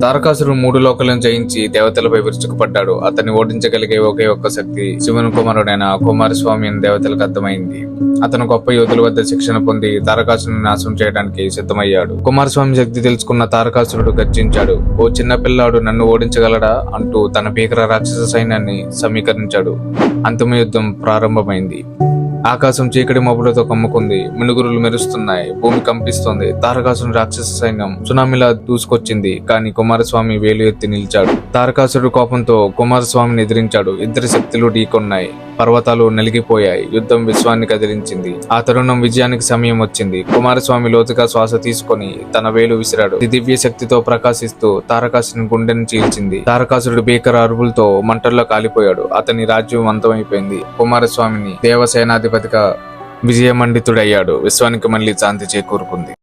తారకాసురుడు 3 లోకాలను జయించి దేవతలపై విరుచుకుపడ్డాడు. అతన్ని ఓడించగలిగే ఒకే ఒక్క శక్తి శివుని కుమారుడైన కుమారస్వామి అని దేవతలకు అర్థమైంది. అతను గొప్ప యోధుల వద్ద శిక్షణ పొంది తారకాసురుని నాశనం చేయడానికి సిద్ధమయ్యాడు. కుమారస్వామి శక్తి తెలుసుకున్న తారకాసురుడు గర్జించాడు. ఓ చిన్న పిల్లాడు నన్ను ఓడించగలడా అంటూ తన భీకర రాక్షస సైన్యాన్ని సమీకరించాడు. అంతిమ యుద్ధం ప్రారంభమైంది. ఆకాశం చీకటి మబ్బులతో కమ్ముకుంది. మినుగురులు మెరుస్తున్నాయి. భూమి కంపిస్తోంది. తారకాసురుని రాక్షస సైన్యం సునామీలా దూసుకొచ్చింది. కానీ కుమారస్వామి వేలు ఎత్తి నిలిచాడు. తారకాసురుడు కోపంతో కుమారస్వామిని ఎదిరించాడు. ఇద్దరి శక్తులు ఢీకొన్నాయి. పర్వతాలు నలిగిపోయాయి. యుద్ధం విశ్వాన్ని కదిలించింది. ఆ తరుణం విజయానికి సమయం వచ్చింది. కుమారస్వామి లోతుగా శ్వాస తీసుకొని తన వేలు విసిరాడు. దివ్య శక్తితో ప్రకాశిస్తూ తారకాసురుని గుండెను చీల్చింది. తారకాసురుడు భీకర అరుపులతో మంటల్లో కాలిపోయాడు. అతని రాజ్యం అంతమైపోయింది. కుమారస్వామిని దేవసేనాధిపతిగా విజయమండితుడయ్యాడు. విశ్వానికి మళ్లీ శాంతి చేకూరుకుంది.